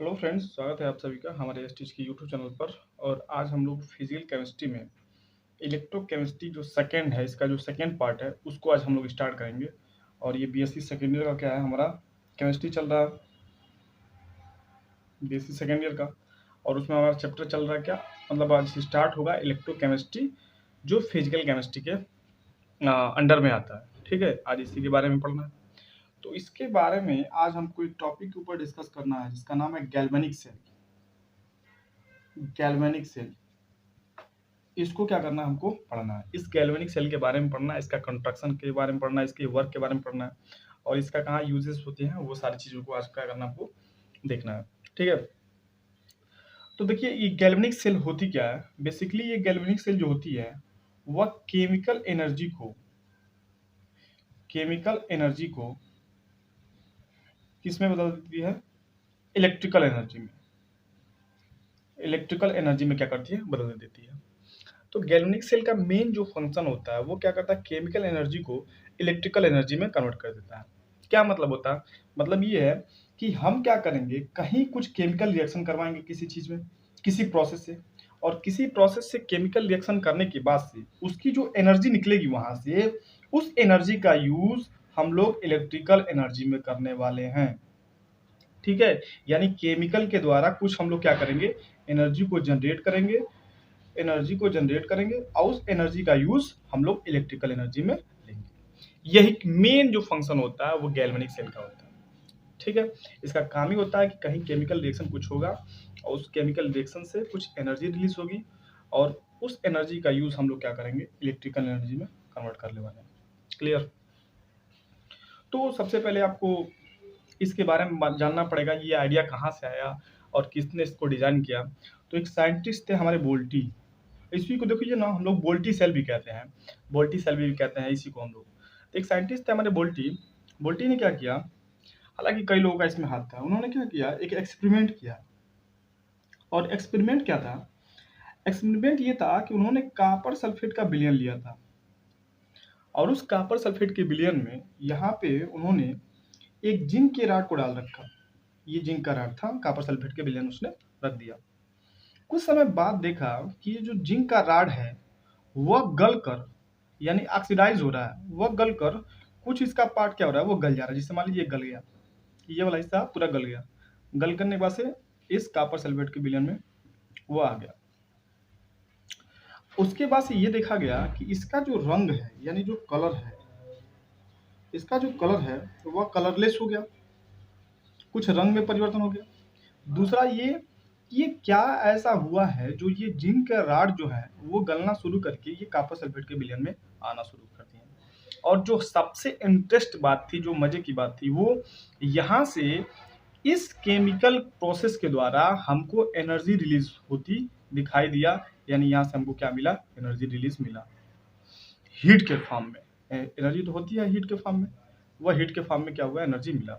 Hello friends, स्वागत है आप सभी का हमारे एसटीज की यूट्यूब चैनल पर। और आज हम लोग फिजिकल केमिस्ट्री में इलेक्ट्रोकेमिस्ट्री जो सेकंड है, इसका जो सेकंड पार्ट है उसको आज हम लोग स्टार्ट करेंगे। और ये बीएससी सेकेंड ईयर का क्या है, हमारा केमिस्ट्री चल रहा है बीएससी सेकेंड ईयर का। और उसमें हमारा चैप्टर चल रहा है क्या, मतलब आज स्टार्ट होगा इलेक्ट्रोकेमिस्ट्री जो फिजिकल केमिस्ट्री के अंडर में आता है। ठीक है, आज इसी के बारे में पढ़ना है। तो इसके बारे में आज हमको एक टॉपिक के ऊपर डिस्कस करना है जिसका नाम है गैल्वेनिक सेल। गैल्वेनिक सेल, इसको क्या करना है, हमको पढ़ना है। इस गैल्वेनिक सेल के बारे में पढ़ना है, इसका कंस्ट्रक्शन के बारे में पढ़ना है, इसके वर्क के बारे में पढ़ना है, और इसका कहाँ यूजेस होते हैं वो सारी चीज़ों को आज क्या करना है, हमको देखना है। ठीक है, तो देखिए ये गैल्वेनिक सेल होती क्या है। बेसिकली ये गैल्वेनिक सेल जो होती है वह केमिकल एनर्जी को किस में बदल देती है, इलेक्ट्रिकल एनर्जी में। इलेक्ट्रिकल एनर्जी में क्या करती है, बदल देती है। तो गैल्वेनिक सेल का मेन जो फंक्शन होता है वो क्या करता है, केमिकल एनर्जी को इलेक्ट्रिकल एनर्जी में कन्वर्ट कर देता है। क्या मतलब होता है, मतलब ये है कि हम क्या करेंगे, कहीं कुछ केमिकल रिएक्शन करवाएंगे किसी चीज में, किसी प्रोसेस से, और किसी प्रोसेस से केमिकल रिएक्शन करने के बाद से उसकी जो एनर्जी निकलेगी वहां से, उस एनर्जी का यूज हम लोग इलेक्ट्रिकल एनर्जी में करने वाले हैं। ठीक है, यानी केमिकल के द्वारा कुछ हम लोग क्या करेंगे, एनर्जी को जनरेट करेंगे, और उस एनर्जी का यूज हम लोग इलेक्ट्रिकल एनर्जी में लेंगे। यही मेन जो फंक्शन होता है वो गैल्वेनिक सेल का होता है। ठीक है, इसका काम ही होता है कि कहीं केमिकल रिएक्शन कुछ होगा और उस केमिकल रिएक्शन से कुछ एनर्जी रिलीज होगी, और उस एनर्जी का यूज हम लोग क्या करेंगे, इलेक्ट्रिकल एनर्जी में कन्वर्ट करने वाले हैं। क्लियर। तो सबसे पहले आपको इसके बारे में जानना पड़ेगा, ये आइडिया कहाँ से आया और किसने इसको डिजाइन किया। तो एक साइंटिस्ट थे हमारे बोल्टी, इसी को देखिए ना, हम लोग बोल्टी सेल भी कहते हैं, बोल्टी सेल भी कहते हैं इसी को हम लोग। तो एक साइंटिस्ट थे हमारे बोल्टी, बोल्टी ने क्या किया, हालांकि कई लोगों का इसमें हाथ था, उन्होंने क्या किया, एक एक्सपेरिमेंट किया। और एक्सपेरिमेंट क्या था, एक्सपेरिमेंट ये था कि उन्होंने कॉपर सल्फेट का विलयन लिया था, और उस कॉपर सल्फेट के विलयन में यहाँ पे उन्होंने एक जिंक के राड को डाल रखा। ये जिंक का राड था, कॉपर सल्फेट के विलयन उसने रख दिया। कुछ समय बाद देखा कि ये जो जिंक का राड है वह गल कर, यानी ऑक्सीडाइज हो रहा है, वह गल कर कुछ इसका पार्ट क्या हो रहा है, वो गल जा रहा है। जिससे मान लीजिए गल गया, ये वाला हिस्सा पूरा गल गया, गल करने के बाद से इस कॉपर सल्फेट के विलयन में वो आ गया। उसके बाद से ये देखा गया कि इसका जो रंग है, यानी जो कलर है, इसका जो कलर है वह कलरलेस हो गया, कुछ रंग में परिवर्तन हो गया। दूसरा ये क्या ऐसा हुआ है जो ये जिंक का राड जो है वो गलना शुरू करके ये कॉपर सल्फेट के विलयन में आना शुरू कर दिए। और जो सबसे इंटरेस्ट बात थी, जो मजे की बात थी, वो यहाँ से इस केमिकल प्रोसेस के द्वारा हमको एनर्जी रिलीज होती दिखाई दिया। यानी यहाँ से हमको क्या मिला, एनर्जी रिलीज मिला हीट के फॉर्म में। एनर्जी तो होती है हीट के फॉर्म में, वह हीट के फॉर्म में क्या हुआ, एनर्जी मिला।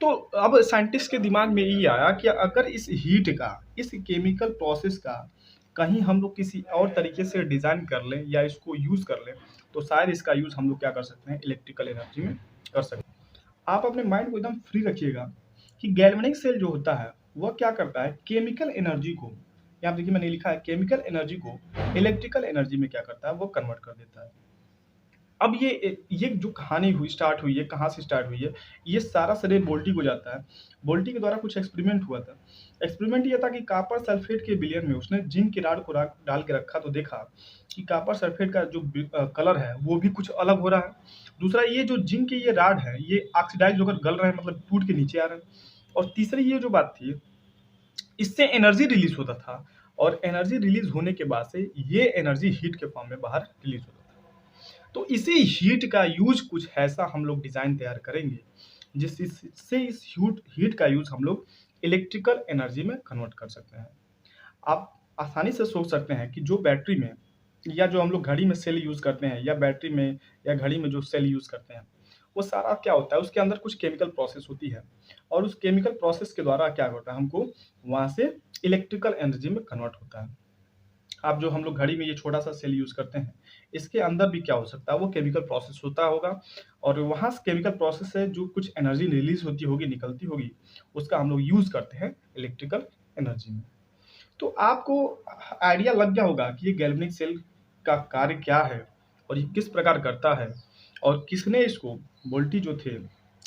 तो अब साइंटिस्ट के दिमाग में ये आया कि अगर इस हीट का, इस केमिकल प्रोसेस का कहीं हम लोग किसी और तरीके से डिजाइन कर लें या इसको यूज कर लें, तो शायद इसका यूज हम लोग क्या कर सकते हैं, इलेक्ट्रिकल एनर्जी में कर सकते हैं। आप अपने माइंड को एकदम फ्री रखिएगा कि गैल्वेनिक सेल जो होता है वह क्या करता है, केमिकल एनर्जी को, यहाँ देखिए मैंने लिखा है, केमिकल एनर्जी को इलेक्ट्रिकल एनर्जी में क्या करता है, वो कन्वर्ट कर देता है। अब ये जो कहानी हुई, स्टार्ट हुई है, कहाँ से स्टार्ट हुई है, ये सारा श्रेय बोल्टी को जाता है। बोल्टी के द्वारा कुछ एक्सपेरिमेंट हुआ था। एक्सपेरिमेंट ये था कि कॉपर सल्फेट के विलयन में उसने जिंक की राड को डाल के रखा, तो देखा कि कॉपर सल्फेट का जो कलर है वो भी कुछ अलग हो रहा है। दूसरा, ये जो जिंक के ये राड है ये ऑक्सीडाइज होकर गल रहे हैं, मतलब टूट के नीचे आ रहे हैं। और तीसरी ये जो बात थी, इससे एनर्जी रिलीज होता था, और एनर्जी रिलीज होने के बाद से ये एनर्जी हीट के फॉर्म में बाहर रिलीज होता था। तो इसी हीट का यूज कुछ ऐसा हम लोग डिजाइन तैयार करेंगे जिससे इस हीट का यूज हम लोग इलेक्ट्रिकल एनर्जी में कन्वर्ट कर सकते हैं। आप आसानी से सोच सकते हैं कि जो बैटरी में, या जो हम लोग घड़ी में सेल यूज करते हैं, या बैटरी में या घड़ी में जो सेल यूज करते हैं, वो सारा क्या होता है, उसके अंदर कुछ केमिकल प्रोसेस होती है, और उस केमिकल प्रोसेस के द्वारा क्या होता है, हमको वहां से इलेक्ट्रिकल एनर्जी में कन्वर्ट होता है। आप जो हम लोग घड़ी में ये छोटा सा सेल यूज करते हैं, इसके अंदर भी क्या हो सकता है, वो केमिकल प्रोसेस होता होगा, और वहां से केमिकल प्रोसेस से जो कुछ एनर्जी रिलीज होती होगी, निकलती होगी, उसका हम लोग यूज करते हैं इलेक्ट्रिकल एनर्जी में। तो आपको आइडिया लग गया होगा कि ये गैल्वेनिक सेल का कार्य क्या है और ये किस प्रकार करता है, और किसने इसको, वोल्टी जो थे,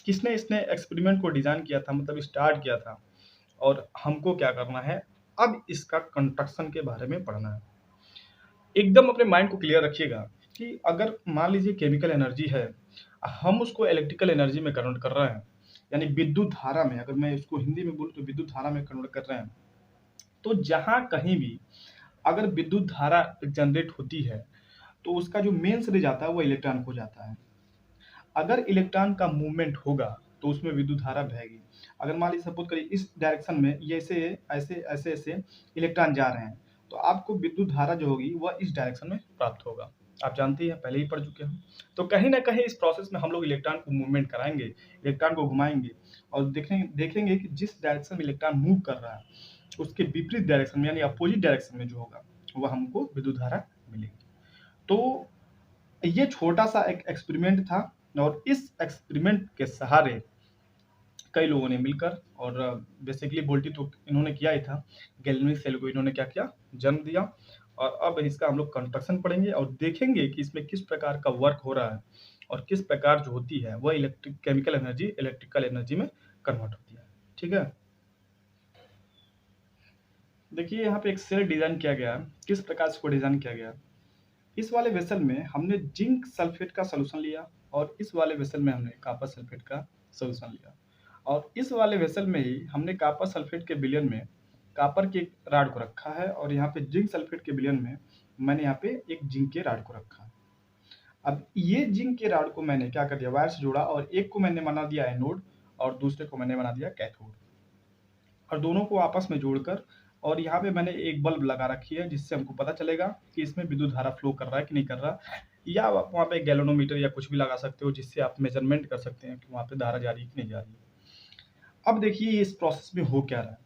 किसने इसने एक्सपेरिमेंट को डिजाइन किया था, मतलब स्टार्ट किया था, और हमको क्या करना है, अब इसका कंस्ट्रक्शन के बारे में पढ़ना है। एकदम अपने माइंड को क्लियर रखिएगा कि अगर मान लीजिए केमिकल एनर्जी है, हम उसको इलेक्ट्रिकल एनर्जी में कन्वर्ट कर रहे हैं, यानी विद्युत धारा में, अगर मैं इसको हिंदी में बोलूँ तो विद्युत धारा में कन्वर्ट कर रहे हैं, तो जहाँ कहीं भी अगर विद्युत धारा जनरेट होती है, तो उसका जो मेन से जाता है वो इलेक्ट्रॉन को जाता है। अगर इलेक्ट्रॉन का मूवमेंट होगा तो उसमें विद्युत धारा बहेगी। अगर मान लीजिए सपोज करिए इस डायरेक्शन में ये ऐसे ऐसे ऐसे ऐसे इलेक्ट्रॉन जा रहे हैं, तो आपको विद्युत धारा जो होगी वह इस डायरेक्शन में प्राप्त होगा। आप जानते हैं, पहले ही पढ़ चुके हैं। तो कहीं ना कहीं इस प्रोसेस में हम लोग इलेक्ट्रॉन को मूवमेंट कराएंगे, इलेक्ट्रॉन को घुमाएंगे, और देखेंगे कि जिस डायरेक्शन में इलेक्ट्रॉन मूव कर रहा है उसके विपरीत डायरेक्शन में, यानी अपोजिट डायरेक्शन में जो होगा वह हमको विद्युत धारा मिलेगी। तो ये छोटा सा एक एक्सपेरिमेंट था, और इस एक्सपेरिमेंट के सहारे कई लोगों ने मिलकर, और बेसिकली वोल्टी तो इन्होंने किया ही था, गैल्वेनिक सेल को इन्होंने क्या किया, जन्म दिया। और अब इसका हम लोग कंस्ट्रक्शन पढ़ेंगे और देखेंगे कि इसमें किस प्रकार का वर्क हो रहा है, और किस प्रकार जो होती है वह electric chemical energy electrical energy में कन्वर्ट होती है। ठीक है, देखिए यहाँ पे एक सेल डिजाइन किया गया है। किस प्रकार से इसको डिजाइन किया गया है, इस वाले वेसल में हमने जिंक सल्फेट का सोल्यूशन लिया, और इस वाले वेसल में हमने कॉपर सल्फेट का सोल्यूशन लिया, और इस वाले वेसल में ही हमने कॉपर सल्फेट के विलयन में कॉपर के राड को रखा है, और यहाँ पे जिंक सल्फेट के विलयन में मैंने यहाँ पे एक जिंक के राड को रखा है। अब ये जिंक के राड को मैंने क्या कर दिया, वायर से जोड़ा, और एक को मैंने बना दिया एनोड और दूसरे को मैंने बना दिया कैथोड, और दोनों को आपस में जोड़कर, और यहाँ पे मैंने एक बल्ब लगा रखी है जिससे हमको पता चलेगा कि इसमें विद्युत धारा फ्लो कर रहा है कि नहीं कर रहा, या आप वहाँ पे गैल्वेनोमीटर या कुछ भी लगा सकते हो जिससे आप मेजरमेंट कर सकते हैं कि वहाँ पे धारा जा रही है कि नहीं जा रही है। अब देखिए इस प्रोसेस में हो क्या रहा है,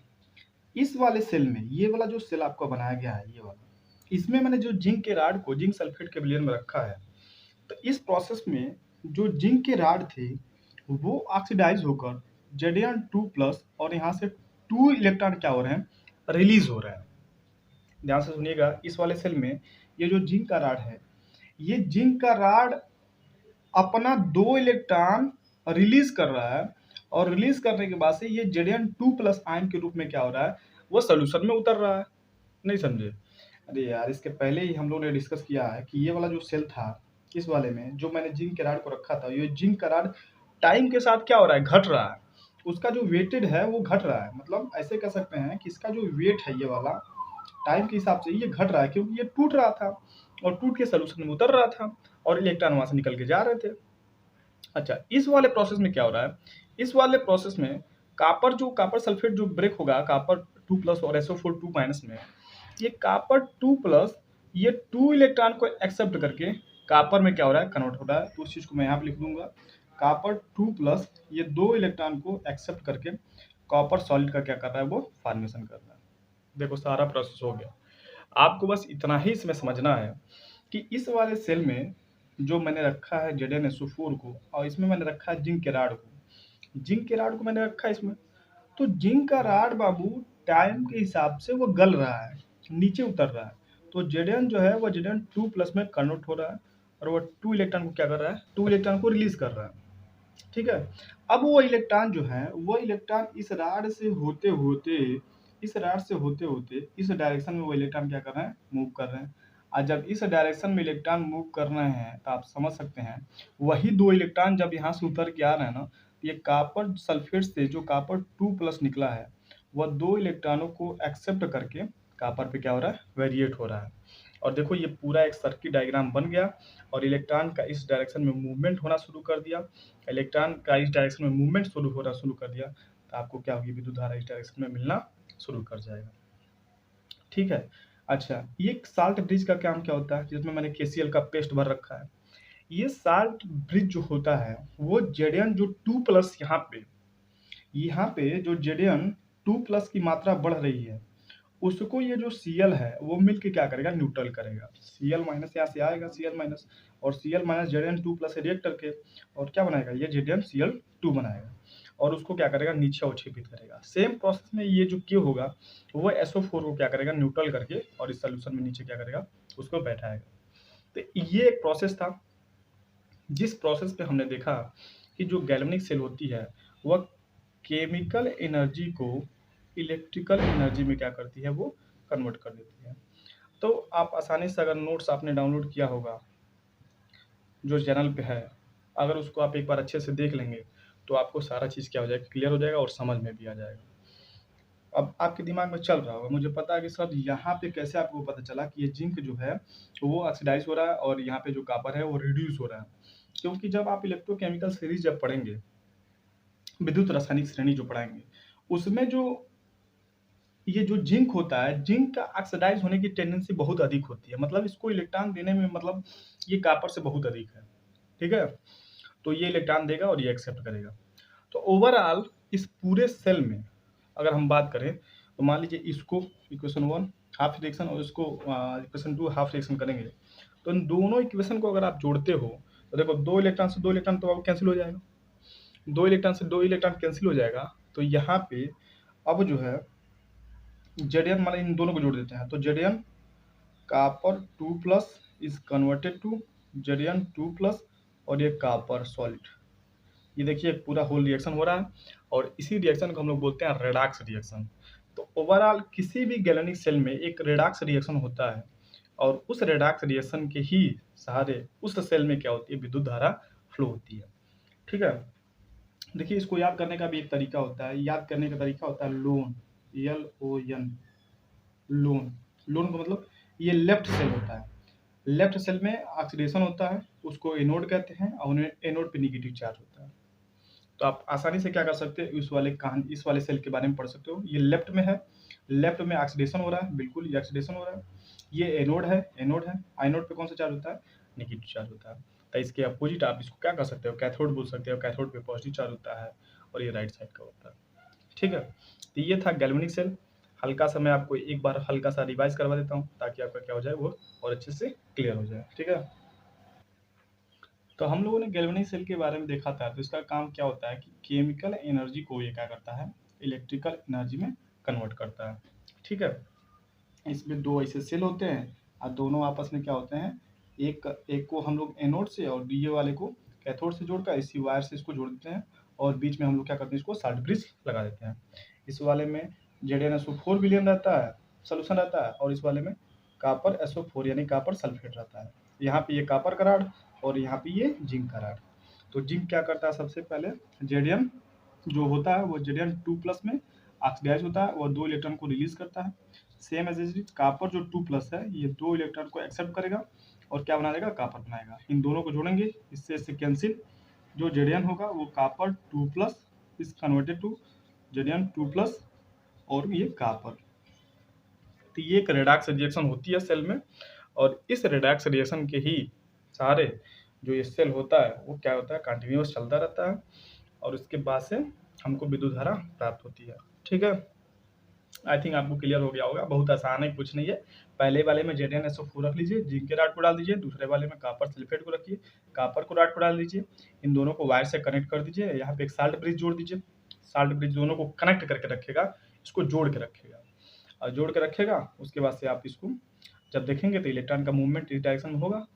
इस वाले सेल में, ये वाला जो सेल आपका बनाया गया है ये वाला, इसमें मैंने जो जिंक के राड को जिंक सल्फेट के विलयन में रखा है, तो इस प्रोसेस में जो जिंक के राड थे वो ऑक्सीडाइज होकर Zn2+ और यहाँ से 2 इलेक्ट्रॉन क्या हो रहे हैं, रिलीज हो रहे हैं। ध्यान से सुनिएगा, इस वाले सेल में ये जो जिंक का राड है, ये जिंक का राड अपना 2 इलेक्ट्रॉन रिलीज कर रहा है, और रिलीज करने के बाद से ये Zn2+ आयन के रूप में क्या हो रहा है, वो सोल्यूशन में उतर रहा है। नहीं समझे? अरे यार, इसके पहले ही हम लोग ने डिस्कस किया है कि ये वाला जो सेल था, इस वाले में जो मैंने जिंक के राड को रखा था, ये जिंक का राड टाइम के साथ क्या हो रहा है, घट रहा है। उसका जो वेटेड है वो घट रहा है, मतलब ऐसे कह सकते हैं कि इसका जो वेट है ये वाला टाइम के हिसाब से ये घट रहा है, क्योंकि ये टूट रहा था और टूट के सोल्यूशन में उतर रहा था, और इलेक्ट्रॉन वहां से निकल के जा रहे थे। अच्छा, इस वाले प्रोसेस में क्या हो रहा है, इस वाले प्रोसेस में कॉपर सल्फेट जो ब्रेक होगा कॉपर 2+ और SO4 2- में, ये कॉपर 2+, ये 2 इलेक्ट्रॉन को एक्सेप्ट करके कॉपर में क्या हो रहा है, कन्वर्ट हो रहा है। तो उस चीज को मैं यहाँ पे लिख दूंगा, कॉपर 2+ ये 2 इलेक्ट्रॉन को एक्सेप्ट करके कॉपर सॉलिड का क्या कर रहा है, वो फॉर्मेशन कर रहा है। देखो सारा प्रोसेस हो गया। आपको बस इतना ही इसमें समझना है कि इस वाले सेल में जो मैंने रखा है ZnSO4 को, और इसमें मैंने रखा है जिंक के राड को, जिंक के राड को मैंने रखा है इसमें, तो जिंक का राड बाबू टाइम के हिसाब से वो गल रहा है, नीचे उतर रहा है। तो Zn जो है वो Zn2+ में कन्वर्ट हो रहा है, और वो 2 इलेक्ट्रॉन को क्या कर रहा है, 2 इलेक्ट्रॉन को रिलीज कर रहा है। ठीक है, अब वो इलेक्ट्रॉन जो है, वो इलेक्ट्रॉन इस राड से होते होते, इस राड से होते होते इस डायरेक्शन में वो इलेक्ट्रॉन क्या कर रहे हैं, मूव कर रहे हैं। और जब इस डायरेक्शन में इलेक्ट्रॉन मूव कर रहे हैं तो आप समझ सकते हैं, वही 2 इलेक्ट्रॉन जब यहाँ से उतर के आ रहे हैं ना, तो ये कॉपर सल्फेट से जो कॉपर 2+ निकला है, वह 2 इलेक्ट्रॉनों को एक्सेप्ट करके कॉपर पे क्या हो रहा है, वेरिएट हो रहा है। और देखो ये पूरा एक सर्किट डायग्राम बन गया, और इलेक्ट्रॉन का इस डायरेक्शन में मूवमेंट होना शुरू कर दिया, इलेक्ट्रॉन का इस डायरेक्शन में मूवमेंट शुरू कर दिया, तो आपको क्या होगी, विद्युत धारा इस डायरेक्शन में मिलना शुरू कर जाएगा। ठीक है, अच्छा, ये साल्ट ब्रिज का काम क्या होता है, जिसमें मैंने KCl का पेस्ट भर रखा है। ये साल्ट ब्रिज जो होता है वो Zn जो 2+ यहाँ पे जो Zn 2+ की मात्रा बढ़ रही है, उसको ये जो Cl है वो मिल के क्या करेगा, न्यूट्रल करेगा। Cl माइनस यहाँ से आएगा, Cl माइनस, और Cl minus Zn2 plus react करके और क्या बनाएगा, ये ZnCl2 बनाएगा और उसको क्या करेगा, नीचे अवक्षेपित करेगा। सेम प्रोसेस में ये जो K होगा वो SO4 को क्या करेगा, न्यूट्रल करके और इस सोल्यूशन में नीचे क्या करेगा, उसको बैठाएगा। तो ये एक प्रोसेस था जिस प्रोसेस पे हमने देखा कि जो गैल्वेनिक सेल होती है वह केमिकल एनर्जी को इलेक्ट्रिकल एनर्जी में क्या करती है, वो कन्वर्ट कर देती है। तो आप आसानी से, अगर नोट्स आपने डाउनलोड किया होगा जो चैनल पे है, अगर उसको आप एक बार अच्छे से देख लेंगे तो आपको सारा चीज़ क्या हो जाएगा, क्लियर हो जाएगा और समझ में भी आ जाएगा। अब आपके दिमाग में चल रहा होगा, मुझे पता है कि सर यहाँ पे कैसे आपको पता चला कि ये जिंक जो है वो ऑक्सीडाइज हो रहा है और यहाँ पे जो कॉपर है वो रिड्यूस हो रहा है। क्योंकि जब आप इलेक्ट्रोकेमिकल सीरीज जब पढ़ेंगे, विद्युत रासायनिक श्रेणी जो पढ़ाएंगे, उसमें जो ये जो जिंक होता है, जिंक का ऑक्सीडाइज होने की टेंडेंसी बहुत अधिक होती है, मतलब इसको इलेक्ट्रॉन देने में, मतलब ये कॉपर से बहुत अधिक है, ठीक है। तो ये इलेक्ट्रॉन देगा और ये एक्सेप्ट करेगा। तो ओवरऑल इस पूरे सेल में अगर हम बात करें तो मान लीजिए इसको इक्वेशन 1 हाफ रिएक्शन और इसको इक्वेशन 2 हाफ रिएक्शन करेंगे, तो इन दोनों इक्वेशन को अगर आप जोड़ते हो तो देखो, दो इलेक्ट्रॉन से दो इलेक्ट्रॉन तो अब कैंसिल हो जाएगा, दो इलेक्ट्रॉन से दो इलेक्ट्रॉन कैंसिल हो जाएगा। तो यहाँ पे अब जो है Zn, मान इन दोनों को जोड़ देते हैं तो Zn copper 2 plus is converted to Zn 2 plus और ये कॉपर सॉलिड। ये देखिए एक पूरा होल रिएक्शन हो रहा है और इसी रिएक्शन को हम लोग बोलते हैं रेडॉक्स रिएक्शन। तो ओवरऑल किसी भी गैल्वेनिक सेल में एक रेडॉक्स रिएक्शन होता है और उस रेडॉक्स रिएक्शन के ही सहारे उस सेल में क्या होती है, विद्युत धारा फ्लो होती है, ठीक है। देखिए इसको याद करने का भी एक तरीका होता है, याद करने का तरीका होता है लोन, LON, लोन। लोन का मतलब ये लेफ्ट सेल होता है, लेफ्ट सेल में ऑक्सीडेशन होता है, उसको एनोड कहते हैं और एनोड पे नेगेटिव चार्ज होता है। तो आप आसानी से क्या कर सकते हो, इस वाले सेल के बारे में पढ़ सकते हो। ये लेफ्ट में है, लेफ्ट में ऑक्सीडेशन हो रहा है, बिल्कुल ये ऑक्सीडेशन हो रहा है। ये एनोड है, एनोड है, आइनोड पे कौन सा चार्ज होता है, नेगेटिव चार्ज होता है। तो इसके अपोजिट आप इसको क्या कर सकते हो, कैथोड बोल सकते हो, कैथोड पे पॉजिटिव चार्ज होता है और ये राइट साइड का होता है, ठीक है। तो ये था गैल्वेनिक सेल। हल्का सा मैं आपको एक बार हल्का सा रिवाइज करवा देता हूँ ताकि आपका क्या हो जाए, वो और अच्छे से क्लियर हो जाए, ठीक है। तो हम लोगों ने गैल्वेनिक सेल के बारे में देखा था। तो इसका काम क्या होता है कि केमिकल एनर्जी को ये क्या करता है, इलेक्ट्रिकल एनर्जी में कन्वर्ट करता है, ठीक है। इसमें दो ऐसे सेल होते हैं और दोनों आपस में क्या होते हैं, एक एक को हम लोग एनोड से और ये वाले को कैथोड से जोड़कर इसी वायर से इसको जोड़ देते हैं और बीच में हम लोग क्या करते हैं, इसको साल्ट ब्रिज लगा देते हैं। इस वाले में ZnSO4 विलियन रहता है, सोल्यूशन रहता है, और इस वाले में कॉपर SO4 यानी कॉपर सल्फेट रहता है। यहाँ पे ये कॉपर का रॉड और यहाँ पे ये जिंक का रॉड। तो जिंक क्या करता है, सबसे पहले Zn जो होता है वो Zn2 प्लस में ऑक्सीडाइज होता है, वो दो इलेक्ट्रॉन को रिलीज करता है। सेम एज इट, कॉपर जो 2 प्लस है ये दो इलेक्ट्रॉन को एक्सेप्ट करेगा और क्या बना देगा, कॉपर बनाएगा। इन दोनों को जोड़ेंगे, इससे कैंसिल, जो Zn होगा वो copper 2 plus is converted to Zn2 plus और ये कॉपर। तो ये एक रेडॉक्स रिएक्शन होती है सेल में और इस रेडॉक्स रिएक्शन के ही सारे जो ये सेल होता है वो क्या होता है, कंटिन्यूअस चलता रहता है और उसके बाद से हमको विद्युत धारा प्राप्त होती है, ठीक है। आई थिंक आपको क्लियर हो गया होगा, बहुत आसान है, कुछ नहीं है। पहले वाले में ZnSO4 रख लीजिए, जिंक के रॉड को डाल दीजिए, दूसरे वाले में कॉपर सल्फेट को रखिए, कॉपर को रॉड को डाल दीजिए, इन दोनों को वायर से कनेक्ट कर दीजिए, यहाँ पे एक साल्ट ब्रिज जोड़ दीजिए, साल्ट ब्रिज दोनों को कनेक्ट करके रखेगा, इसको जोड़ के रखेगा और जोड़ के रखेगा। उसके बाद से आप इसको जब देखेंगे तो इलेक्ट्रॉन का मूवमेंट इस डायरेक्शन में होगा,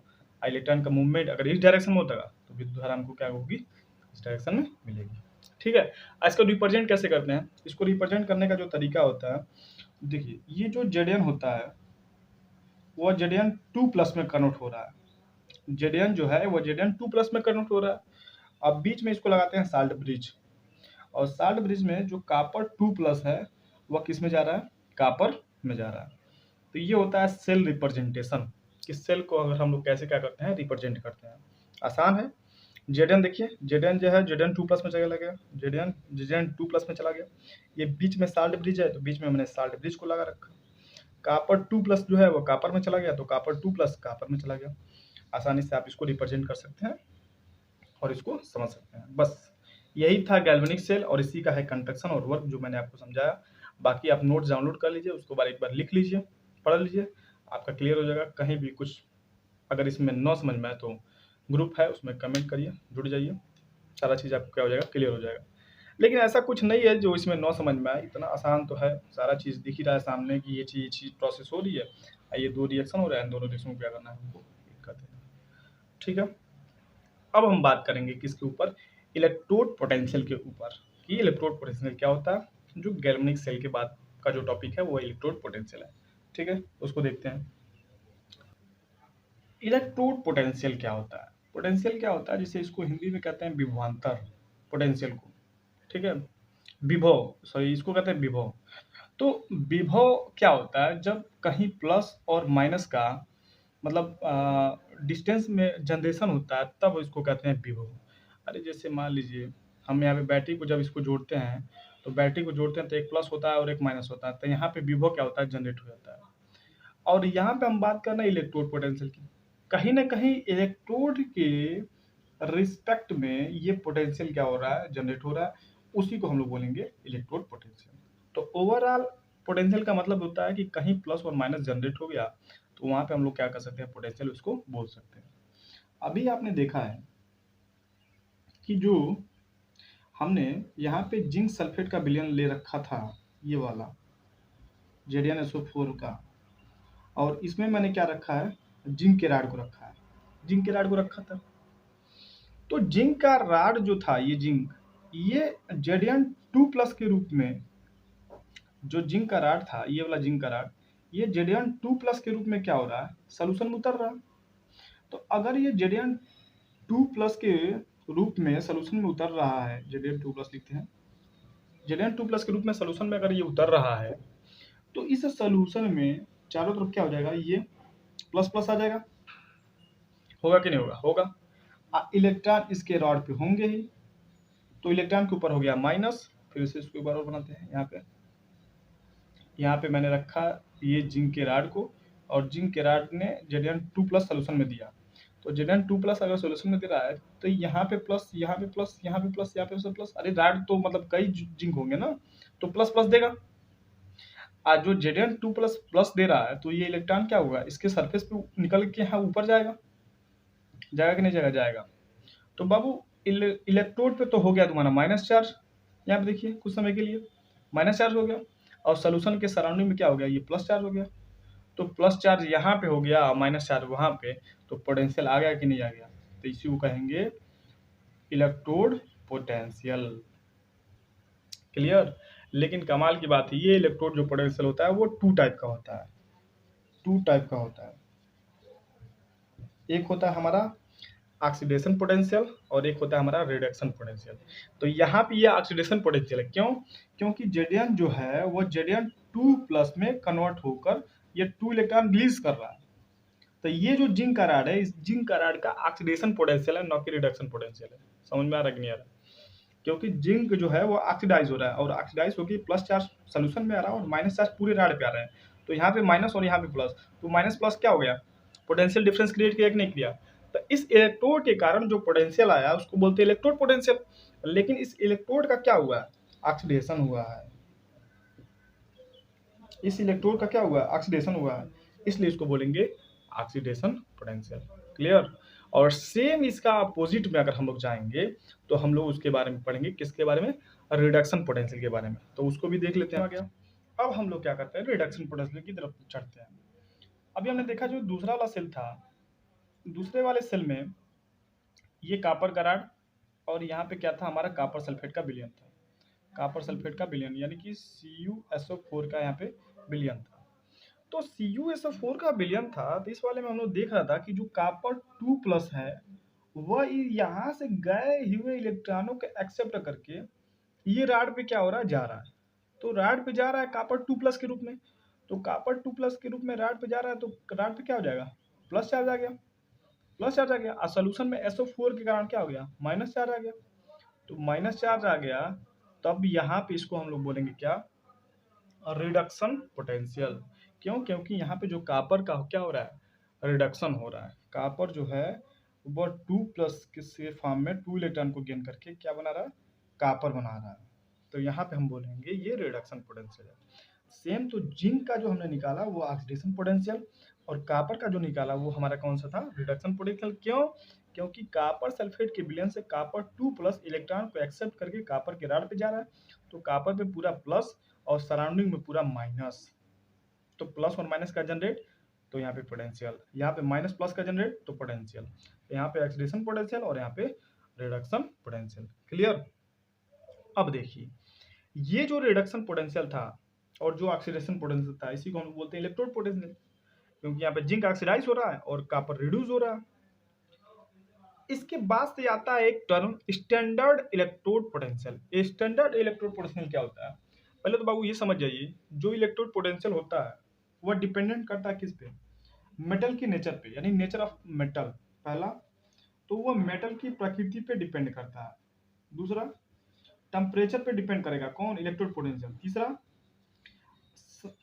इलेक्ट्रॉन का मूवमेंट अगर इस डायरेक्शन में होता तो विद्युत धारा हमको क्या होगी, इस डायरेक्शन में मिलेगी, ठीक है। इसको रिप्रेजेंट कैसे करते हैं, इसको रिप्रेजेंट करने का जो तरीका होता है, देखिए ये जो Zn होता है वो Zn2 प्लस में कन्वर्ट हो रहा है, Zn जो है वो Zn2 प्लस में कन्वर्ट हो रहा है। अब बीच में इसको लगाते हैं साल्ट ब्रिज और साल्ट ब्रिज में जो कॉपर 2 प्लस है वह किस में जा रहा है, कॉपर में जा रहा है। तो ये होता है सेल रिप्रेजेंटेशन, इस सेल को अगर हम लोग कैसे क्या करते हैं, रिप्रेजेंट करते हैं। आसान है। Zn देखिए, Zn जो है Zn2 प्लस में चला गया, Zn2 प्लस में चला गया, ये बीच में साल्ट ब्रिज है तो बीच में हमने साल्ट ब्रिज को लगा रखा। कॉपर 2 प्लस जो है वो कॉपर में चला गया तो कॉपर 2 प्लस कॉपर में चला गया। आसानी से आप इसको रिप्रेजेंट कर सकते हैं और इसको समझ सकते हैं। बस यही था गैल्वेनिक सेल और इसी का है कंस्ट्रक्शन और वर्क जो मैंने आपको समझाया। बाकी आप नोट्स डाउनलोड कर लीजिए, उसको एक बार लिख लीजिए, पढ़ लीजिए, आपका क्लियर हो जाएगा। कहीं भी कुछ अगर इसमें न समझ में आए तो ग्रुप है, उसमें कमेंट करिए, जुड़ जाइए, सारा चीज़ आपको क्या हो जाएगा, क्लियर हो जाएगा। लेकिन ऐसा कुछ नहीं है जो इसमें न समझ में आए, इतना आसान तो है, सारा चीज़ दिख ही रहा है सामने कि ये चीज़ प्रोसेस हो रही है, ये 2 रिएक्शन हो रहा है, इन दोनों रिएक्शन को क्या करना है हमको, एक करते हैं। ठीक है, अब हम बात करेंगे किसके ऊपर, इलेक्ट्रोड पोटेंशियल के ऊपर, कि इलेक्ट्रोड पोटेंशियल क्या होता है। जो गैल्वेनिक सेल के बाद का जो टॉपिक है वो इलेक्ट्रोड पोटेंशियल है। ठीक है, उसको देखते हैं। इलेक्ट्रोड पोटेंशियल क्या होता है, पोटेंशियल क्या होता है, जिसे इसको हिंदी में कहते हैं विभवांतर पोटेंशियल को। ठीक है, विभव, सॉरी इसको कहते हैं विभव। तो विभव क्या होता है, जब कहीं प्लस और माइनस का मतलब डिस्टेंस में जनरेशन होता है तब इसको कहते हैं विभव। अरे जैसे मान लीजिए हम यहाँ पे बैटरी को जब इसको जोड़ते हैं, तो बैटरी को जोड़ते हैं तो एक प्लस होता है और एक माइनस होता है, तो यहाँ पे विभव क्या होता है, जनरेट हो जाता है। और यहाँ पे हम बात कर रहे हैं इलेक्ट्रोड पोटेंशियल की, कहीं ना कहीं इलेक्ट्रोड के रिस्पेक्ट में ये पोटेंशियल क्या हो रहा है, जनरेट हो रहा है, उसी को हम लोग बोलेंगे इलेक्ट्रोड पोटेंशियल। तो ओवरऑल पोटेंशियल का मतलब होता है कि कहीं प्लस और माइनस जनरेट हो गया तो वहां पे हम लोग क्या कर सकते हैं, पोटेंशियल उसको बोल सकते हैं। अभी आपने देखा है कि जो हमने यहाँ पे जिंक सल्फेट का विलयन ले रखा था, ये वाला ZnSO4 का, और इसमें मैंने क्या रखा है, जिंक के राड को रखा है, जिंक के राड को रखा था। तो जिंक का राड जो था, ये जिंक, ये Zn2+ के रूप में, जो जिंक का राड था, ये वाला जिंक का राड, ये Zn2+ के रूप में क्या हो रहा है, सोल्यूशन में उतर रहा है। तो अगर ये Zn2+ के रूप में सोल्यूशन में उतर रहा है, Zn2+ लिखते हैं, Zn2+ के रूप में सोल्यूशन में अगर ये उतर रहा है, तो इस सोल्यूशन में चारों तरफ क्या हो जाएगा, ये प्लस प्लस आ जाएगा, होगा कि नहीं होगा, होगा। इलेक्ट्रॉन इसके रॉड पे होंगे ही, तो इलेक्ट्रॉन के ऊपर हो गया माइनस, फिर से इसको एक बार और बनाते हैं। यहाँ पे मैंने रखा ये जिंक के राड को, और जिंक के राड ने Zn2+ सोल्यूशन में दिया। तो Zn2+ अगर सोल्यूशन में दे रहा है तो यहाँ पे प्लस, यहाँ पे प्लस, यहाँ पे प्लस, यहाँ पे प्लस, अरे राड तो मतलब कई जिंक होंगे ना, तो प्लस प्लस देगा। आज जो Zn2+ प्लस दे रहा है तो ये इलेक्ट्रॉन क्या होगा, इसके सरफेस पे निकल के यहाँ ऊपर जाएगा, जाएगा कि नहीं जाएगा, जाएगा। तो बाबू इलेक्ट्रोड पे तो हो गया तुम्हारा माइनस चार्ज, यहाँ पे देखिए कुछ समय के लिए माइनस चार्ज हो गया, और सोल्यूशन के सराउंडिंग में क्या हो गया, ये प्लस चार्ज हो गया। तो प्लस चार्ज यहाँ पे हो गया और माइनस चार्ज वहाँ पे, तो पोटेंशियल आ गया कि नहीं आ गया, तो इसी को कहेंगे इलेक्ट्रोड पोटेंशियल। क्लियर। लेकिन कमाल की बात है, ये इलेक्ट्रोड जो पोटेंशियल होता है वो 2 टाइप का होता है, 2 टाइप का होता है। एक होता है हमारा ऑक्सीडेशन पोटेंशियल और एक होता है हमारा रिडक्शन पोटेंशियल। तो यहाँ पे ये ऑक्सीडेशन पोटेंशियल है, क्यों, क्योंकि Zn जो है वो Zn2+ में कन्वर्ट होकर ये 2 इलेक्ट्रॉन रिलीज कर रहा है। तो ये जो जिंक का राड है, इस जिंक का राड का ऑक्सीडेशन पोटेंशियल है, न कि रिडक्शन पोटेंशियल है। समझ में आ रहा है कि नहीं आ रहा, क्योंकि जिंक जो है वो ऑक्सीडाइज हो रहा है, और ऑक्सीडाइज होकर प्लस चार्ज सोल्यूशन में आ रहा है और माइनस चार्ज पूरे राड पे आ रहा है। तो यहाँ पे माइनस और यहाँ पे प्लस, तो माइनस प्लस क्या हो गया, पोटेंशियल डिफरेंस क्रिएट किया कि नहीं किया। तो इस इलेक्ट्रोड के कारण जो पोटेंशियल आया उसको बोलते हैं इलेक्ट्रोड पोटेंशियल। लेकिन इस इलेक्ट्रोड का क्या हुआ, ऑक्सीडेशन हुआ है, इस इलेक्ट्रोड का क्या हुआ, ऑक्सीडेशन हुआ है, इसलिए इसको बोलेंगे ऑक्सीडेशन पोटेंशियल। क्लियर। और सेम इसका अपोजिट में अगर हम लोग जाएंगे तो हम लोग उसके बारे में पढ़ेंगे, किसके बारे में, रिडक्शन पोटेंशियल के बारे में। तो उसको भी देख लेते हैं। आ गया। अब हम लोग क्या करते हैं, रिडक्शन पोटेंशियल की तरफ चढ़ते हैं। अभी हमने देखा जो दूसरा वाला सेल था, दूसरे वाले सेल में ये कॉपर का रॉड, और यहाँ पे क्या था, हमारा कॉपर सल्फेट का विलयन था, कॉपर सल्फेट का विलयन, यानी कि CuSO4 का यहाँ पे विलयन था। तो CuSO4 का विलयन था, तो इस वाले में हम लोग देख रहा था कि जो कॉपर 2+ है वह यहाँ से गए हुए इलेक्ट्रॉनों को एक्सेप्ट करके ये राड पे क्या हो रहा है, जा रहा है। तो राड पे जा रहा है कॉपर 2+ के रूप में, तो कॉपर 2+ के रूप में राड पे जा रहा है, तो राड पे क्या हो जाएगा, प्लस चार्ज आ गया, प्लस चार्ज आ गया, और सोल्यूशन में SO4 के कारण क्या हो गया, माइनस चार्ज आ गया। तो माइनस चार्ज आ गया, तब यहाँ पे इसको हम लोग बोलेंगे क्या, रिडक्शन पोटेंशियल। क्यों, क्योंकि यहाँ पे जो कॉपर का क्या हो रहा है, रिडक्शन हो रहा है। कॉपर जो है वो 2+ के से फॉर्म में 2 इलेक्ट्रॉन को गेन करके क्या बना रहा है, कॉपर बना रहा है। तो यहाँ पे हम बोलेंगे ये रिडक्शन पोटेंशियल है। सेम तो जिंक का जो हमने निकाला वो ऑक्सीडेशन पोटेंशियल, और कापर का जो निकाला वो हमारा कौन सा था, रिडक्शन पोटेंशियल। क्यों? क्योंकि कापर सल्फेट के विलयन से कापर 2+ इलेक्ट्रॉन को एक्सेप्ट करके कापर के रॉड पे जा रहा है, तो कापर पे पूरा प्लस और सराउंडिंग में पूरा माइनस, तो प्लस और माइनस का जनरेट, तो यहाँ पे पोटेंशियल, यहाँ पे माइनस प्लस का जनरेट तो पोटेंशियल, तो यहाँ पे ऑक्सीडेशन पोटेंशियल और यहाँ पे रिडक्शन पोटेंशियल। क्लियर? अब देखिए, ये जो रिडक्शन पोटेंशियल था और जो ऑक्सीडेशन पोटेंशियल था, इसी को हम बोलते हैं इलेक्ट्रोड पोटेंशियल, क्योंकि यहाँ पे जिंक ऑक्सीडाइज हो रहा है और कॉपर रिड्यूस हो रहा है। इसके बाद से आता है एक term standard electrode potential. Standard electrode potential क्या होता है? पहले तो बाबू ये समझ जाइए, जो इलेक्ट्रोड पोटेंशियल होता है वह डिपेंडेंट करता है किस पे? मेटल की नेचर पे, यानी नेचर ऑफ मेटल। पहला तो वह मेटल की प्रकृति पे डिपेंड करता है। दूसरा, टेम्परेचर पे डिपेंड करेगा, कौन? Electrode potential. तीसरा,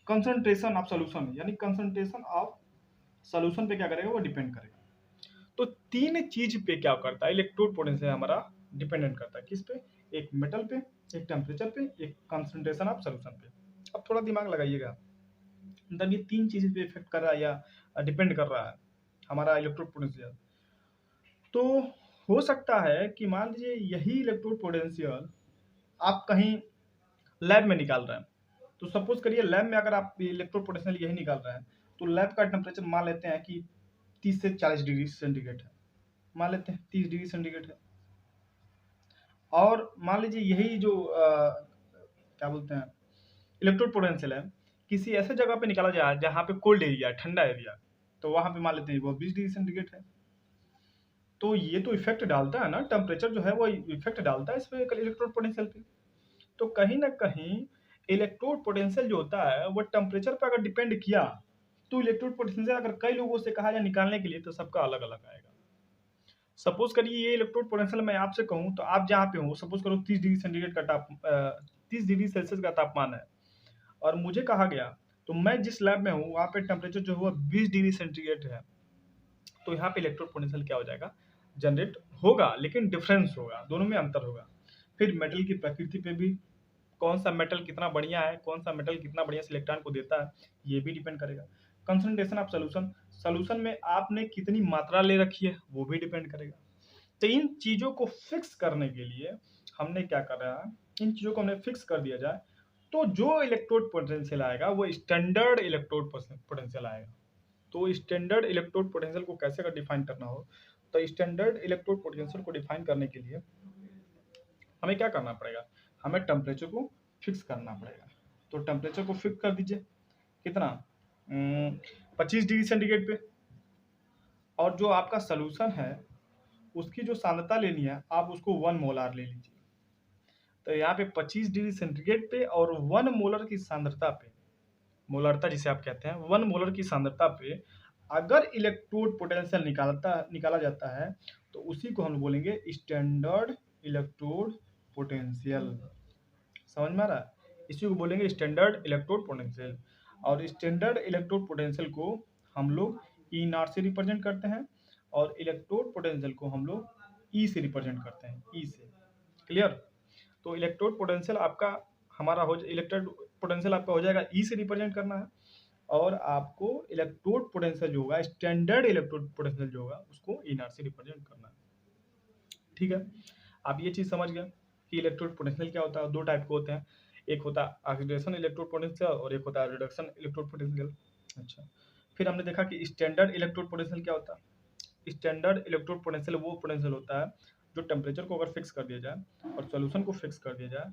कंसंट्रेशन ऑफ सॉल्यूशन, यानी कंसंट्रेशन ऑफ सॉल्यूशन पे क्या करेगा, वो डिपेंड करेगा। तो तीन चीज पे क्या करता है इलेक्ट्रोड पोटेंशियल हमारा डिपेंडेंट करता है, किस पे? एक मेटल पे, एक टेम्परेचर पे, एक कंसंट्रेशन ऑफ सॉल्यूशन पे। अब थोड़ा दिमाग लगाइएगा, मतलब ये तीन चीज पे इफेक्ट कर रहा है या डिपेंड कर रहा है हमारा इलेक्ट्रोड पोटेंशियल। तो हो सकता है कि मान लीजिए यही इलेक्ट्रोड पोटेंशियल आप कहीं लैब में निकाल रहे हैं, तो सपोज करिए लैब में अगर आप इलेक्ट्रोड पोटेंशियल यही निकाल रहे हैं, तो लैब का टेम्परेचर मान लेते हैं कि 30 से 40 डिग्री सेंटीग्रेड है, मान लेते हैं 30 डिग्री सेंटीग्रेड है, और मान लीजिए यही जो क्या बोलते हैं इलेक्ट्रोड पोटेंशियल है किसी ऐसे जगह पे निकाला जाए जहाँ पे कोल्ड एरिया, ठंडा एरिया, तो वहां पे मान लेते हैं वो 20 डिग्री सेंटीग्रेड है। तो ये तो इफेक्ट डालता है ना, टेम्परेचर जो है वो इफेक्ट डालता है इस पे इलेक्ट्रोड पोटेंशियल पे। तो कहीं ना कहीं इलेक्ट्रोड पोटेंशियल जो होता है वो टेम्परेचर पर अगर डिपेंड किया, तो इलेक्ट्रोड पोटेंशियल अगर कई लोगों से कहा जाए निकालने के लिए तो सबका अलग अलग आएगा। सपोज करिए ये इलेक्ट्रोड पोटेंशियल मैं आपसे कहूँ, तो आप जहाँ पे हो, सपोज करो 30 डिग्री सेंटीग्रेड का 30 डिग्री सेल्सियस का तापमान है, और मुझे कहा गया, तो मैं जिस लैब में हूँ वहाँ पे टेम्परेचर जो है 20 डिग्री सेंटीग्रेड है, तो यहाँ पे इलेक्ट्रोड पोटेंशियल क्या हो जाएगा, जनरेट होगा, लेकिन डिफरेंस होगा, दोनों में अंतर होगा। फिर मेटल की प्रकृति पे भी, कौन सा मेटल कितना बढ़िया है, कौन सा मेटल कितना बढ़िया से इलेक्ट्रॉन को देता है, ये भी डिपेंड करेगा। कंसंट्रेशन ऑफ सोल्यूशन, सोल्यूशन में आपने कितनी मात्रा ले रखी है वो भी डिपेंड करेगा। तो इन चीज़ों को फिक्स करने के लिए हमने क्या करा है, इन चीज़ों को हमने फिक्स कर दिया जाए, तो जो इलेक्ट्रोड पोटेंशियल आएगा वो स्टैंडर्ड इलेक्ट्रोड पोटेंशियल आएगा। तो स्टैंडर्ड इलेक्ट्रोड पोटेंशियल को कैसे अगर डिफाइन करना हो, तो स्टैंडर्ड इलेक्ट्रोड पोटेंशियल को डिफाइन करने के लिए हमें क्या करना पड़ेगा, हमें टेम्परेचर को फिक्स करना पड़ेगा। तो टेम्परेचर को फिक्स कर दीजिए, कितना, 25 डिग्री सेंटीग्रेड पे, और जो आपका सोल्यूशन है उसकी जो सांद्रता लेनी है आप उसको 1 मोलार ले लीजिए। तो यहाँ पे 25 डिग्री सेंटीग्रेड पे और 1 मोलर की सांद्रता पे, मोलरता जिसे आप कहते हैं, 1 मोलर की सांद्रता पे अगर इलेक्ट्रोड पोटेंशियल निकाला जाता है, तो उसी को हम बोलेंगे स्टैंडर्ड इलेक्ट्रोड पोटेंशियल। समझ में आ रहा है? इसी को बोलेंगे स्टैंडर्ड इलेक्ट्रोड पोटेंशियल। और स्टैंडर्ड इलेक्ट्रोड पोटेंशियल को हम लोग ई नॉट से रिप्रेजेंट करते हैं, और इलेक्ट्रोड पोटेंशियल को हम लोग ई से रिप्रेजेंट करते हैं, ई से। क्लियर? तो इलेक्ट्रोड पोटेंशियल आपका हमारा हो, इलेक्ट्रोड पोटेंशियल आपका हो जाएगा ई से रिप्रेजेंट करना है, और आपको इलेक्ट्रोड पोटेंशियल जो होगा, स्टैंडर्ड इलेक्ट्रोड पोटेंशियल जो होगा, उसको ई नॉट से रिप्रेजेंट करना है। ठीक है, आप ये चीज़ समझ गए कि इलेक्ट्रोड पोटेंशियल क्या होता है। दो टाइप के होते हैं, एक होता है ऑक्सीडेशन इलेक्ट्रोड पोटेंशियल और एक होता है रिडक्शन इलेक्ट्रोड पोटेंशियल। अच्छा, फिर हमने देखा कि स्टैंडर्ड इलेक्ट्रोड पोटेंशियल क्या होता है। स्टैंडर्ड इलेक्ट्रोड पोटेंशियल वो पोटेंशियल होता है जो टेम्परेचर को अगर फिक्स कर दिया जाए और सोल्यूशन को फिक्स कर दिया जाए,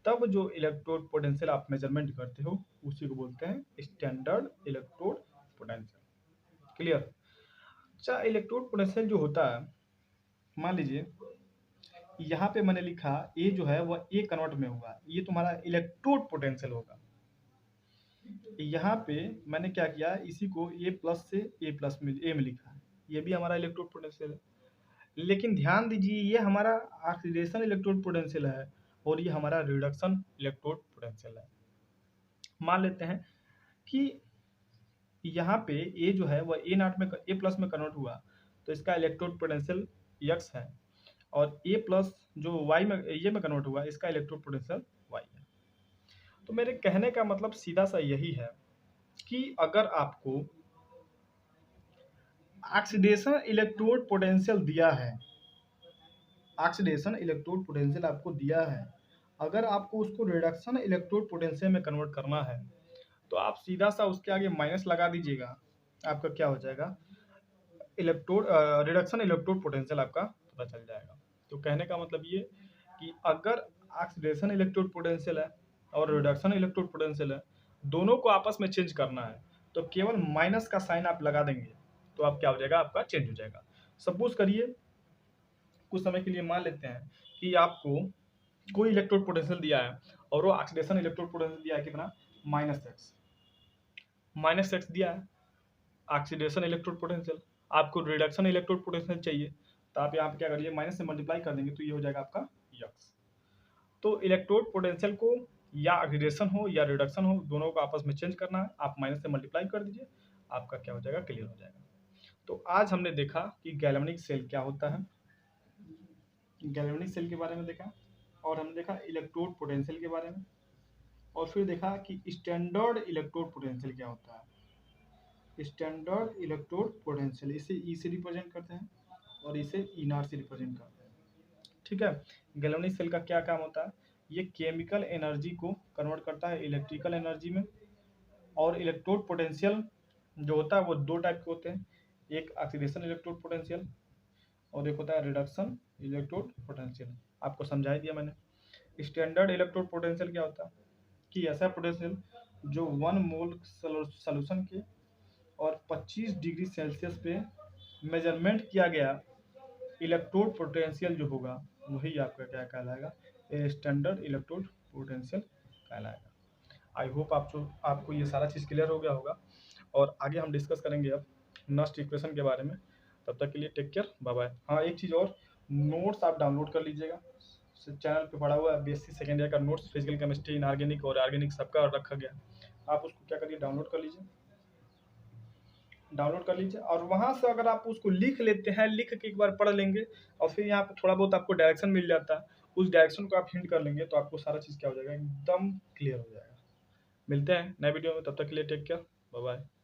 तब जो इलेक्ट्रोड पोटेंशियल आप मेजरमेंट करते हो उसी को बोलते हैं स्टैंडर्ड इलेक्ट्रोड पोटेंशियल। क्लियर? अच्छा, इलेक्ट्रोड पोटेंशियल जो होता है, मान लीजिए यहाँ पे मैंने लिखा ए जो है वह ए कन्वर्ट में होगा, ये तुम्हारा इलेक्ट्रोड पोटेंशियल होगा। यहाँ पे मैंने क्या किया, इसी को ए प्लस से ए प्लस में ए में लिखा है, ये भी हमारा इलेक्ट्रोड पोटेंशियल है। लेकिन ध्यान दीजिए ये हमारा ऑक्सीडेशन इलेक्ट्रोड पोटेंशियल है और ये हमारा रिडक्शन इलेक्ट्रोड पोटेंशियल है। मान लेते हैं कि यहाँ पे ए जो है वह ए नॉट में ए प्लस में कन्वर्ट हुआ, तो इसका इलेक्ट्रोड पोटेंशियल एक्स है, और ए प्लस जो वाई में ये में कन्वर्ट हुआ, इसका इलेक्ट्रोड पोटेंशियल वाई है। तो मेरे कहने का मतलब सीधा सा यही है कि अगर आपको ऑक्सीडेशन इलेक्ट्रोड पोटेंशियल दिया है, ऑक्सीडेशन इलेक्ट्रोड पोटेंशियल आपको दिया है, अगर आपको उसको रिडक्शन इलेक्ट्रोड पोटेंशियल में कन्वर्ट करना है तो आप सीधा सा उसके आगे माइनस लगा दीजिएगा, आपका क्या हो जाएगा, इलेक्ट्रोड रिडक्शन इलेक्ट्रोड पोटेंशियल आपका पता चल जाएगा। तो कहने का मतलब ये कि अगर ऑक्सीडेशन इलेक्ट्रोड पोटेंशियल है और रिडक्शन इलेक्ट्रोड पोटेंशियल है, दोनों को आपस में चेंज करना है तो केवल माइनस का साइन आप लगा देंगे तो आप क्या हो जाएगा, आपका चेंज हो जाएगा। सपोज करिए कुछ समय के लिए मान लेते हैं कि आपको कोई इलेक्ट्रोड पोटेंशियल दिया है और वो ऑक्सीडेशन इलेक्ट्रोड पोटेंशियल दिया है कितना, माइनस एक्स दिया है ऑक्सीडेशन इलेक्ट्रोड पोटेंशियल, आपको रिडक्शन इलेक्ट्रोड पोटेंशियल चाहिए तो आप यहाँ पे क्या करिए, माइनस से मल्टीप्लाई कर देंगे तो ये हो जाएगा आपका यक्स। तो इलेक्ट्रोड पोटेंशियल को या ऑक्सीडेशन हो या रिडक्शन हो, दोनों को आपस में चेंज करना है, आप माइनस से मल्टीप्लाई कर दीजिए, आपका क्या हो जाएगा, क्लियर हो जाएगा। तो आज हमने देखा कि गैल्वेनिक सेल क्या होता है, गैल्वेनिक सेल के बारे में देखा, और हमने देखा इलेक्ट्रोड पोटेंशियल के बारे में, और फिर देखा कि स्टैंडर्ड इलेक्ट्रोड पोटेंशियल क्या होता है। स्टैंडर्ड इलेक्ट्रोड पोटेंशियल इसे ई से रिप्रेजेंट करते हैं और इसे ई नॉट से रिप्रेजेंट करते हैं, ठीक है। गैल्वेनिक सेल का क्या काम होता है, ये केमिकल एनर्जी को कन्वर्ट करता है इलेक्ट्रिकल एनर्जी में। और इलेक्ट्रोड पोटेंशियल जो होता है वो दो टाइप के होते हैं, एक ऑक्सीडेशन इलेक्ट्रोड पोटेंशियल और एक होता है रिडक्शन इलेक्ट्रोड पोटेंशियल, आपको समझा ही दिया मैंने। स्टैंडर्ड इलेक्ट्रोड पोटेंशियल क्या होता है कि ऐसा पोटेंशियल जो 1 मोल सॉल्यूशन के और 25 डिग्री सेल्सियस पे मेजरमेंट किया गया इलेक्ट्रोड पोटेंशियल जो होगा वही आपका क्या कहलाएगा, स्टैंडर्ड इलेक्ट्रोड पोटेंशियल कहलाएगा। आई होप आपको ये सारा चीज़ क्लियर हो गया होगा, और आगे हम डिस्कस करेंगे अब नस्ट इक्वेशन के बारे में। तब तक के लिए टेक केयर, बाय बाय। हाँ एक चीज़ और, नोट्स आप डाउनलोड कर लीजिएगा, चैनल पे पड़ा हुआ है BSc सेकेंड ईयर का नोट्स, फिजिकल केमिस्ट्री इनऑर्गेनिक और ऑर्गेनिक सबका रखा गया, आप उसको क्या करिए, डाउनलोड कर लीजिए, और वहाँ से अगर आप उसको लिख लेते हैं, लिख के एक बार पढ़ लेंगे और फिर यहाँ पे थोड़ा बहुत आपको डायरेक्शन मिल जाता है, उस डायरेक्शन को आप हिंट कर लेंगे तो आपको सारा चीज़ क्या हो जाएगा, एकदम क्लियर हो जाएगा। मिलते हैं नए वीडियो में, तब तक के लिए टेक केयर, बाय बाय।